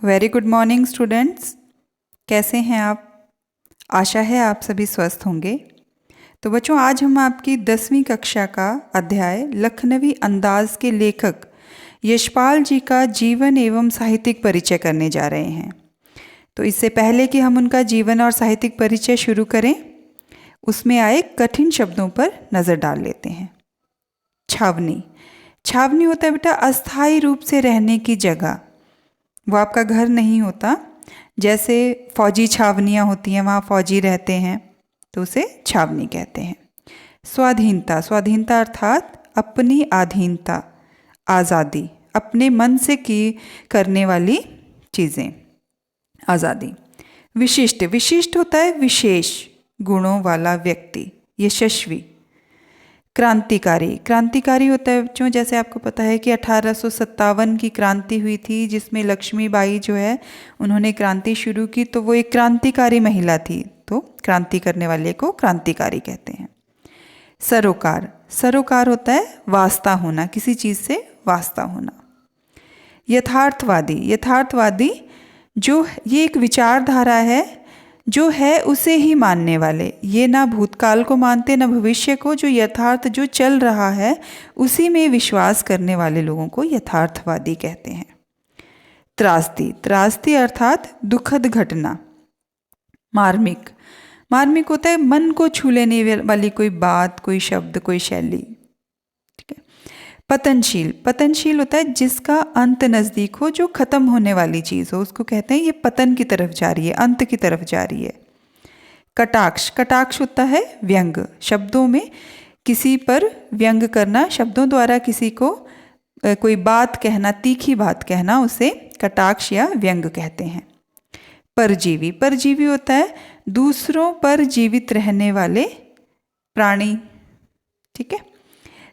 Very good morning students. कैसे हैं आप? आशा है आप सभी स्वस्थ होंगे। तो बच्चों, आज हम आपकी 10वीं कक्षा का अध्याय लखनवी अंदाज के लेखक यशपाल जी का जीवन एवं साहित्यिक परिचय करने जा रहे हैं। तो इससे पहले कि हम उनका जीवन और साहित्यिक परिचय शुरू करें, उसमें आए कठिन शब्दों पर नज़र डाल लेते हैं। छावनी। छावनी होता है बेटा अस्थायी रूप से रहने की जगह। वो आपका घर नहीं होता। जैसे फौजी छावनियाँ होती हैं, वहाँ फौजी रहते हैं, तो उसे छावनी कहते हैं। स्वाधीनता। स्वाधीनता अर्थात अपनी अधीनता, आज़ादी, अपने मन से की करने वाली चीज़ें, आज़ादी। विशिष्ट। विशिष्ट होता है विशेष गुणों वाला व्यक्ति, यशस्वी। क्रांतिकारी। क्रांतिकारी होता है बच्चों, जैसे आपको पता है कि 1857 की क्रांति हुई थी, जिसमें लक्ष्मीबाई जो है उन्होंने क्रांति शुरू की, तो वो एक क्रांतिकारी महिला थी, तो क्रांति करने वाले को क्रांतिकारी कहते हैं। सरोकार। सरोकार होता है वास्ता होना, किसी चीज़ से वास्ता होना। यथार्थवादी। यथार्थवादी जो ये एक विचारधारा है जो है उसे ही मानने वाले, ये ना भूतकाल को मानते ना भविष्य को, जो यथार्थ जो चल रहा है उसी में विश्वास करने वाले लोगों को यथार्थवादी कहते हैं। त्रासदी। त्रासदी अर्थात दुखद घटना। मार्मिक। मार्मिक होता है मन को छू लेने वाली कोई बात, कोई शब्द, कोई शैली। ठीक है। पतनशील। पतनशील होता है जिसका अंत नज़दीक हो, जो खत्म होने वाली चीज़ हो, उसको कहते हैं ये पतन की तरफ जा रही है, अंत की तरफ जा रही है। कटाक्ष। कटाक्ष होता है व्यंग, शब्दों में किसी पर व्यंग करना, शब्दों द्वारा किसी को कोई बात कहना, तीखी बात कहना, उसे कटाक्ष या व्यंग कहते हैं। परजीवी। परजीवी होता है दूसरों पर जीवित रहने वाले प्राणी। ठीक है।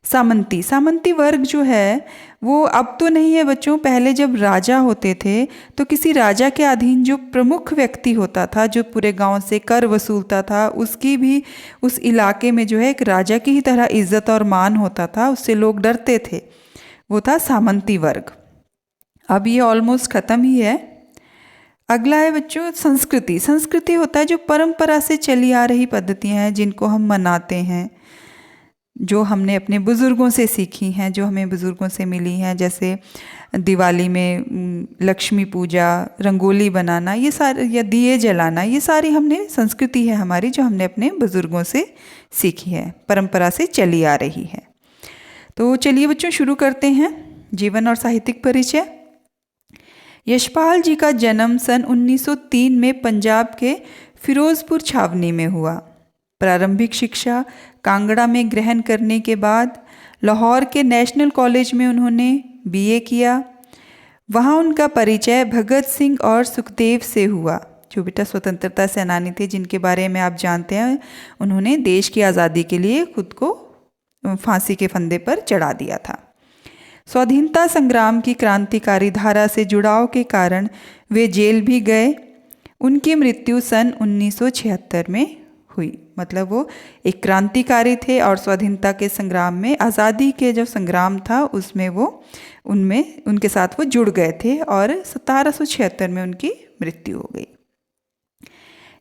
सामंती। सामंती वर्ग जो है वो अब तो नहीं है बच्चों, पहले जब राजा होते थे तो किसी राजा के अधीन जो प्रमुख व्यक्ति होता था, जो पूरे गांव से कर वसूलता था, उसकी भी उस इलाके में जो है एक राजा की ही तरह इज्जत और मान होता था, उससे लोग डरते थे, वो था सामंती वर्ग। अब ये ऑलमोस्ट ख़त्म ही है। अगला है बच्चों संस्कृति। संस्कृति होता है जो परंपरा से चली आ रही पद्धतियाँ हैं, जिनको हम मनाते हैं, जो हमने अपने बुज़ुर्गों से सीखी हैं, जो हमें बुज़ुर्गों से मिली हैं। जैसे दिवाली में लक्ष्मी पूजा, रंगोली बनाना, ये सारे, या दिए जलाना, ये सारी हमने संस्कृति है हमारी, जो हमने अपने बुज़ुर्गों से सीखी है, परंपरा से चली आ रही है। तो चलिए बच्चों शुरू करते हैं जीवन और साहित्यिक परिचय। यशपाल जी का जन्म सन 1903 में पंजाब के फिरोज़पुर छावनी में हुआ। प्रारंभिक शिक्षा कांगड़ा में ग्रहण करने के बाद लाहौर के नेशनल कॉलेज में उन्होंने बीए किया। वहाँ उनका परिचय भगत सिंह और सुखदेव से हुआ, जो बेटा स्वतंत्रता सेनानी थे, जिनके बारे में आप जानते हैं, उन्होंने देश की आज़ादी के लिए खुद को फांसी के फंदे पर चढ़ा दिया था। स्वाधीनता संग्राम की क्रांतिकारी धारा से जुड़ाव के कारण वे जेल भी गए। उनकी मृत्यु सन 1976 में हुई। मतलब वो एक क्रांतिकारी थे और स्वाधीनता के संग्राम में, आज़ादी के जो संग्राम था उसमें वो उनके साथ वो जुड़ गए थे, और 1776 में उनकी मृत्यु हो गई।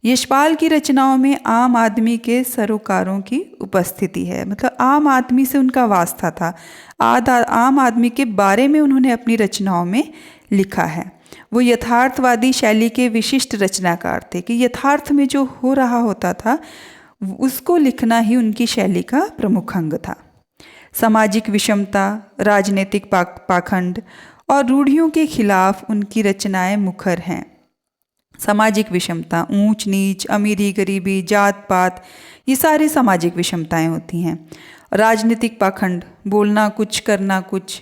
यशपाल की रचनाओं में आम आदमी के सरोकारों की उपस्थिति है, मतलब आम आदमी से उनका वास्ता था, आम आदमी के बारे में उन्होंने अपनी रचनाओं में लिखा है। वो यथार्थवादी शैली के विशिष्ट रचनाकार थे, कि यथार्थ में जो हो रहा होता था उसको लिखना ही उनकी शैली का प्रमुख अंग था। सामाजिक विषमता, राजनीतिक पाखंड और रूढ़ियों के खिलाफ उनकी रचनाएं मुखर हैं। सामाजिक विषमता, ऊंच नीच, अमीरी गरीबी, जात पात, ये सारी सामाजिक विषमताएं होती हैं। राजनीतिक पाखंड, बोलना कुछ करना कुछ,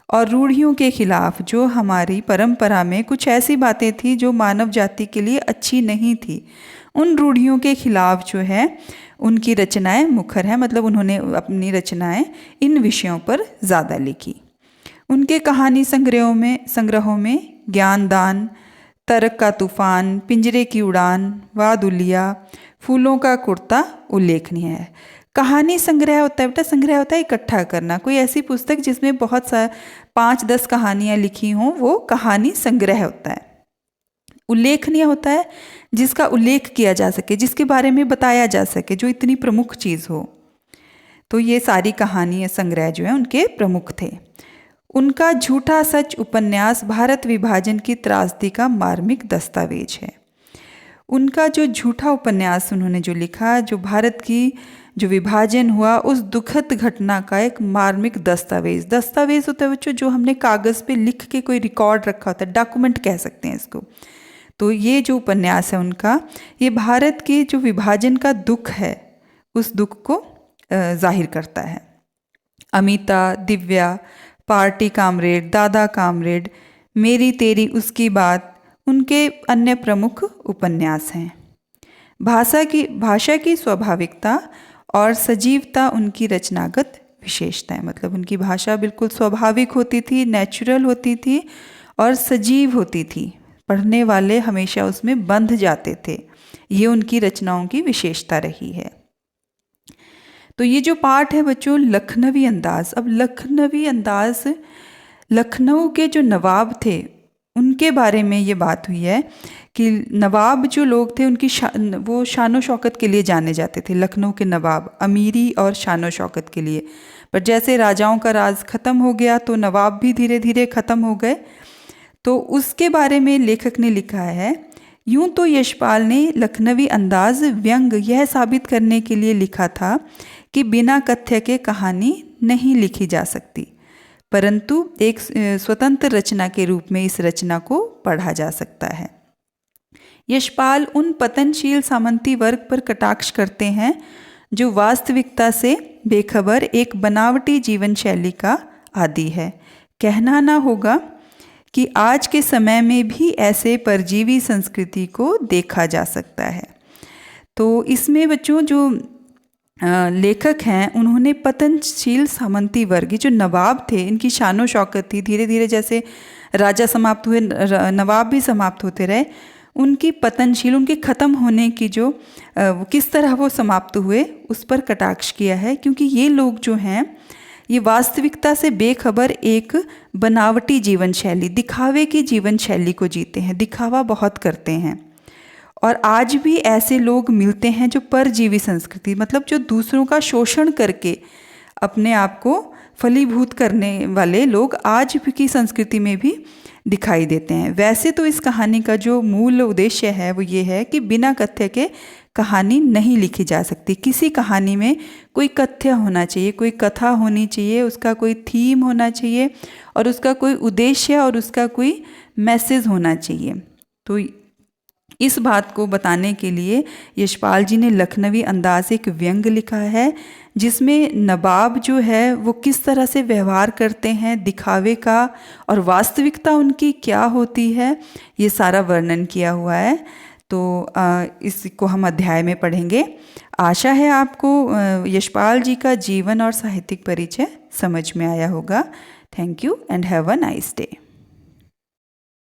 और रूढ़ियों के खिलाफ, जो हमारी परंपरा में कुछ ऐसी बातें थी जो मानव जाति के लिए अच्छी नहीं थी, उन रूढ़ियों के खिलाफ जो है उनकी रचनाएं मुखर हैं। मतलब उन्होंने अपनी रचनाएं इन विषयों पर ज़्यादा लिखी। उनके कहानी संग्रहों में ज्ञानदान, तर्क का तूफान, पिंजरे की उड़ान, वादुलिया, फूलों का कुर्ता उल्लेखनीय है। कहानी संग्रह होता है बेटा, संग्रह होता है इकट्ठा करना, कोई ऐसी पुस्तक जिसमें बहुत सा 5-10 कहानियाँ लिखी हों, वो कहानी संग्रह होता है। उल्लेखनीय होता है जिसका उल्लेख किया जा सके, जिसके बारे में बताया जा सके, जो इतनी प्रमुख चीज़ हो। तो ये सारी कहानी संग्रह जो है उनके प्रमुख थे। उनका झूठा सच उपन्यास भारत विभाजन की त्रासदी का मार्मिक दस्तावेज है। उनका जो झूठा उपन्यास उन्होंने जो लिखा, जो भारत की जो विभाजन हुआ उस दुखद घटना का एक मार्मिक दस्तावेज। दस्तावेज होता है बच्चों जो हमने कागज़ पे लिख के कोई रिकॉर्ड रखा होता है, डॉक्यूमेंट कह सकते हैं इसको। तो ये जो उपन्यास है उनका, ये भारत के जो विभाजन का दुख है उस दुख को जाहिर करता है। अमिता, दिव्या, पार्टी कामरेड, दादा कामरेड, मेरी तेरी उसकी बात उनके अन्य प्रमुख उपन्यास हैं। भाषा की स्वाभाविकता और सजीवता उनकी रचनागत विशेषता है। मतलब उनकी भाषा बिल्कुल स्वाभाविक होती थी, नेचुरल होती थी और सजीव होती थी। पढ़ने वाले हमेशा उसमें बंध जाते थे। ये उनकी रचनाओं की विशेषता रही है। तो ये जो पाठ है बच्चों, लखनवी अंदाज। अब लखनवी अंदाज, लखनऊ के जो नवाब थे उनके बारे में ये बात हुई है कि नवाब जो लोग थे उनकी वो शानो शौकत के लिए जाने जाते थे। लखनऊ के नवाब अमीरी और शानो शौकत के लिए। पर जैसे राजाओं का राज ख़त्म हो गया तो नवाब भी धीरे धीरे ख़त्म हो गए। तो उसके बारे में लेखक ने लिखा है, यूं तो यशपाल ने लखनवी अंदाज व्यंग यह साबित करने के लिए लिखा था कि बिना कथ्य के कहानी नहीं लिखी जा सकती, परंतु एक स्वतंत्र रचना के रूप में इस रचना को पढ़ा जा सकता है। यशपाल उन पतनशील सामंती वर्ग पर कटाक्ष करते हैं जो वास्तविकता से बेखबर एक बनावटी जीवन शैली का आदी है। कहना ना होगा कि आज के समय में भी ऐसे परजीवी संस्कृति को देखा जा सकता है। तो इसमें बच्चों जो लेखक हैं उन्होंने पतनशील सामंती वर्ग, जो नवाब थे, इनकी शानो शौकत थी, धीरे धीरे जैसे राजा समाप्त हुए नवाब भी समाप्त होते रहे, उनकी पतनशील, उनके ख़त्म होने की जो किस तरह वो समाप्त हुए उस पर कटाक्ष किया है। क्योंकि ये लोग जो हैं ये वास्तविकता से बेखबर एक बनावटी जीवन शैली, दिखावे की जीवन शैली को जीते हैं, दिखावा बहुत करते हैं। और आज भी ऐसे लोग मिलते हैं जो परजीवी संस्कृति, मतलब जो दूसरों का शोषण करके अपने आप को फलीभूत करने वाले लोग आज भी की संस्कृति में भी दिखाई देते हैं। वैसे तो इस कहानी का जो मूल उद्देश्य है वो ये है कि बिना कथ्य के कहानी नहीं लिखी जा सकती। किसी कहानी में कोई कथ्य होना चाहिए, कोई कथा होनी चाहिए, उसका कोई थीम होना चाहिए और उसका कोई उद्देश्य और उसका कोई मैसेज होना चाहिए। तो इस बात को बताने के लिए यशपाल जी ने लखनवी अंदाज एक व्यंग लिखा है जिसमें नवाब जो है वो किस तरह से व्यवहार करते हैं, दिखावे का और वास्तविकता उनकी क्या होती है, ये सारा वर्णन किया हुआ है। तो इसको हम अध्याय में पढ़ेंगे। आशा है आपको यशपाल जी का जीवन और साहित्यिक परिचय समझ में आया होगा। Thank you and have a nice day.